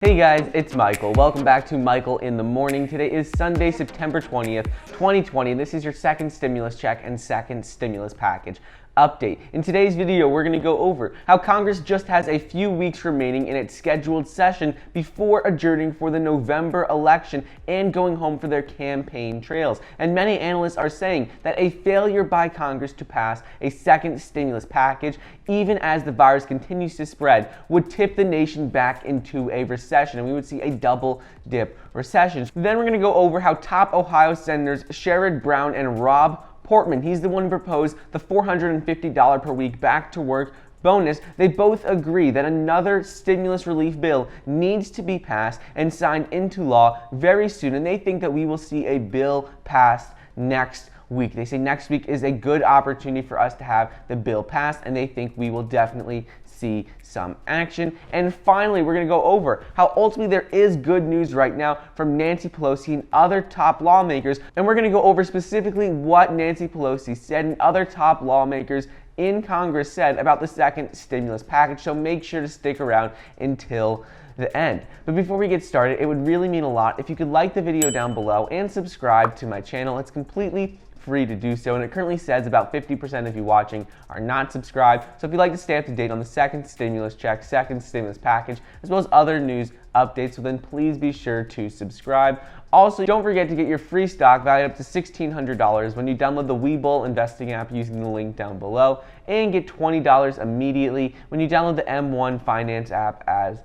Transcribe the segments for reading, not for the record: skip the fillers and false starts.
Hey guys, it's Michael. Welcome back to Michael in the Morning. Today is Sunday, September 20th, 2020. This is your second stimulus check and second stimulus package update. In today's video, we're going to go over how Congress just has a few weeks remaining in its scheduled session before adjourning for the November election and going home for their campaign trails. And many analysts are saying that a failure by Congress to pass a second stimulus package, even as the virus continues to spread, would tip the nation back into a recession, and we would see a double dip recession. Then we're going to go over how top Ohio Senators Sherrod Brown and Rob Portman, he's the one who proposed the $450 per week back to work bonus. They both agree that another stimulus relief bill needs to be passed and signed into law very soon, and they think that we will see a bill passed next week. They say next week is a good opportunity for us to have the bill passed, and they think we will definitely see some action. And finally, we're going to go over how ultimately there is good news right now from Nancy Pelosi and other top lawmakers, and we're going to go over specifically what Nancy Pelosi said and other top lawmakers in Congress said about the second stimulus package, so make sure to stick around until the end. But before we get started, it would really mean a lot if you could like the video down below and subscribe to my channel. It's completely free to do so, and it currently says about 50% of you watching are not subscribed. So if you'd like to stay up to date on the second stimulus check, second stimulus package, as well as other news updates, so then please be sure to subscribe. Also, don't forget to get your free stock valued up to $1,600 when you download the Webull investing app using the link down below, and get $20 immediately when you download the M1 Finance app as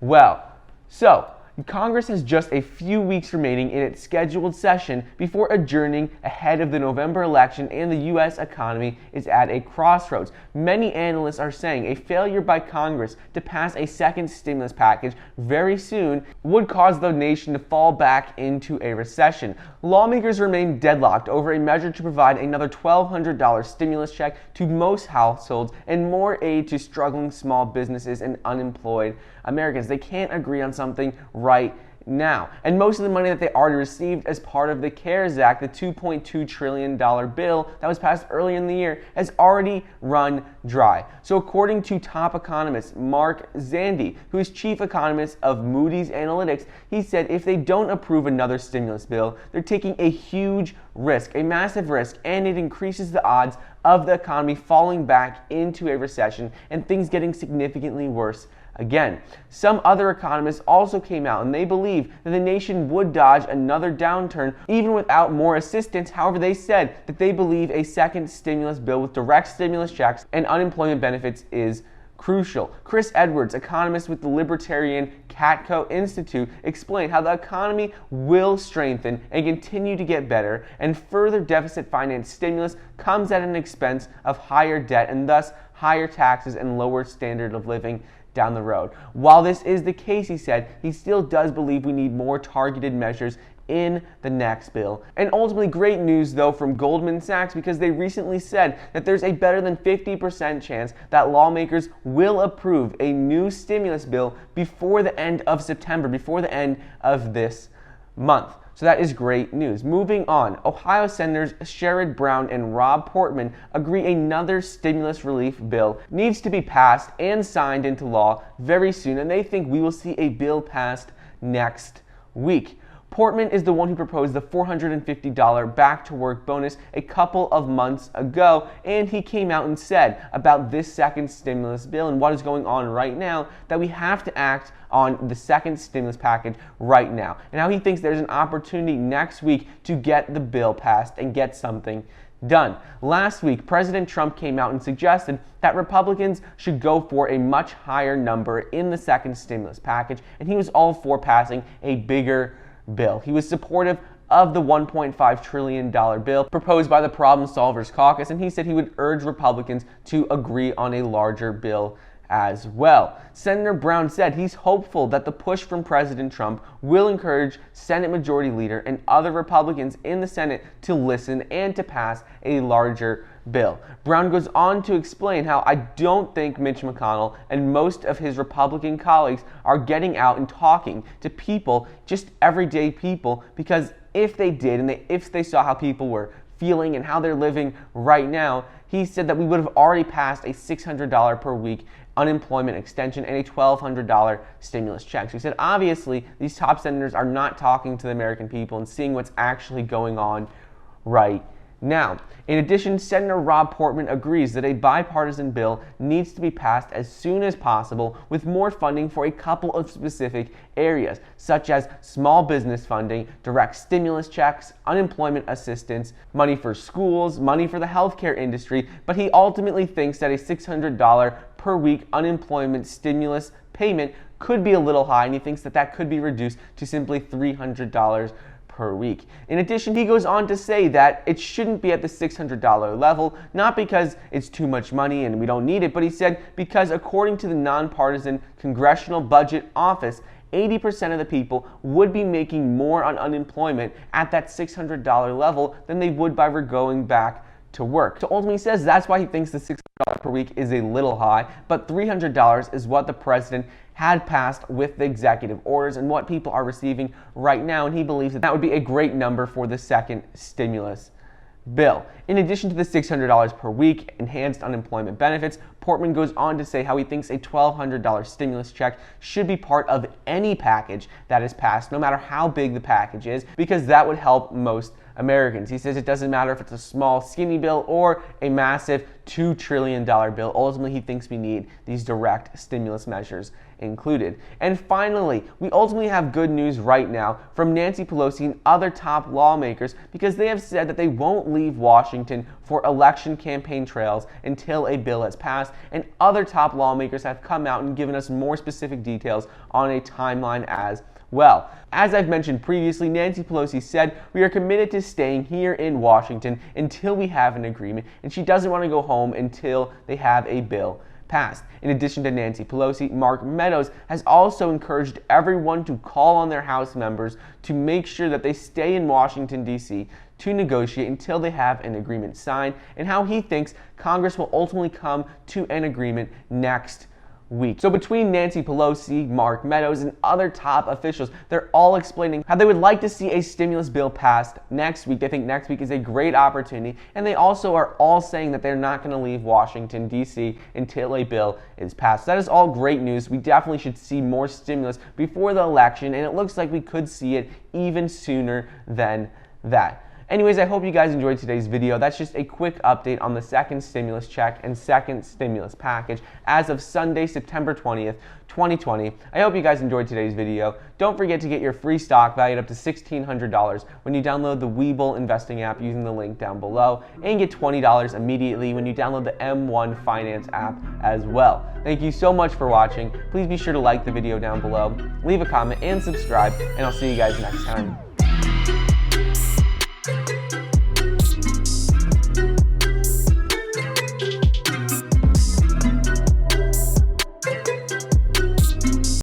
well. So, Congress has just a few weeks remaining in its scheduled session before adjourning ahead of the November election, and the U.S. economy is at a crossroads. Many analysts are saying a failure by Congress to pass a second stimulus package very soon would cause the nation to fall back into a recession. Lawmakers remain deadlocked over a measure to provide another $1,200 stimulus check to most households and more aid to struggling small businesses and unemployed Americans. They can't agree on something right now. And most of the money that they already received as part of the CARES Act, the $2.2 trillion bill that was passed early in the year, has already run dry. So according to top economist Mark Zandi, who is chief economist of Moody's Analytics, he said if they don't approve another stimulus bill, they're taking a huge risk, a massive risk, and it increases the odds of the economy falling back into a recession and things getting significantly worse again. Some other economists also came out and they believe that the nation would dodge another downturn even without more assistance. However, they said that they believe a second stimulus bill with direct stimulus checks and unemployment benefits is crucial. Chris Edwards, economist with the libertarian Cato Institute, explained how the economy will strengthen and continue to get better, and further deficit finance stimulus comes at an expense of higher debt and thus higher taxes and lower standard of living down the road. While this is the case, he said, he still does believe we need more targeted measures in the next bill. And ultimately, great news though from Goldman Sachs, because they recently said that there's a better than 50% chance that lawmakers will approve a new stimulus bill before the end of September, before the end of this month. So that is great news. Moving on, Ohio Senators Sherrod Brown and Rob Portman agree another stimulus relief bill needs to be passed and signed into law very soon, and they think we will see a bill passed next week. Portman is the one who proposed the $450 back-to-work bonus a couple of months ago, and he came out and said about this second stimulus bill and what is going on right now that we have to act on the second stimulus package right now, and how he thinks there's an opportunity next week to get the bill passed and get something done. Last week, President Trump came out and suggested that Republicans should go for a much higher number in the second stimulus package, and he was all for passing a bigger bill. He was supportive of the $1.5 trillion bill proposed by the Problem Solvers Caucus, and he said he would urge Republicans to agree on a larger bill as well. Senator Brown said he's hopeful that the push from President Trump will encourage Senate Majority Leader and other Republicans in the Senate to listen and to pass a larger bill. Brown goes on to explain how I don't think Mitch McConnell and most of his Republican colleagues are getting out and talking to people, just everyday people, because if they did and if they saw how people were feeling and how they're living right now, he said that we would have already passed a $600 per week unemployment extension, and a $1,200 stimulus check. So he said, obviously, these top senators are not talking to the American people and seeing what's actually going on right now. In addition, Senator Rob Portman agrees that a bipartisan bill needs to be passed as soon as possible with more funding for a couple of specific areas, such as small business funding, direct stimulus checks, unemployment assistance, money for schools, money for the healthcare industry, but he ultimately thinks that a $600 per week unemployment stimulus payment could be a little high, and he thinks that that could be reduced to simply $300 per week. In addition, he goes on to say that it shouldn't be at the $600 level, not because it's too much money and we don't need it, but he said because according to the nonpartisan Congressional Budget Office, 80% of the people would be making more on unemployment at that $600 level than they would by going back to work. So ultimately he says that's why he thinks the $600 per week is a little high, but $300 is what the president had passed with the executive orders and what people are receiving right now, and he believes that that would be a great number for the second stimulus bill. In addition to the $600 per week enhanced unemployment benefits, Portman goes on to say how he thinks a $1,200 stimulus check should be part of any package that is passed, no matter how big the package is, because that would help most Americans. He says it doesn't matter if it's a small, skinny bill or a massive $2 trillion bill. Ultimately, he thinks we need these direct stimulus measures included. And finally, we ultimately have good news right now from Nancy Pelosi and other top lawmakers, because they have said that they won't leave Washington for election campaign trails until a bill has passed, and other top lawmakers have come out and given us more specific details on a timeline as well. As I've mentioned previously, Nancy Pelosi said we are committed to staying here in Washington until we have an agreement, and she doesn't want to go home until they have a bill passed. In addition to Nancy Pelosi, Mark Meadows has also encouraged everyone to call on their House members to make sure that they stay in Washington, D.C. to negotiate until they have an agreement signed, and how he thinks Congress will ultimately come to an agreement next week. So between Nancy Pelosi, Mark Meadows, and other top officials, they're all explaining how they would like to see a stimulus bill passed next week. They think next week is a great opportunity, and they also are all saying that they're not going to leave Washington, D.C. until a bill is passed. So that is all great news. We definitely should see more stimulus before the election, and it looks like we could see it even sooner than that. Anyways, I hope you guys enjoyed today's video. That's just a quick update on the second stimulus check and second stimulus package as of Sunday, September 20th, 2020. I hope you guys enjoyed today's video. Don't forget to get your free stock valued up to $1,600 when you download the Webull investing app using the link down below, and get $20 immediately when you download the M1 Finance app as well. Thank you so much for watching. Please be sure to like the video down below, leave a comment, and subscribe, and I'll see you guys next time.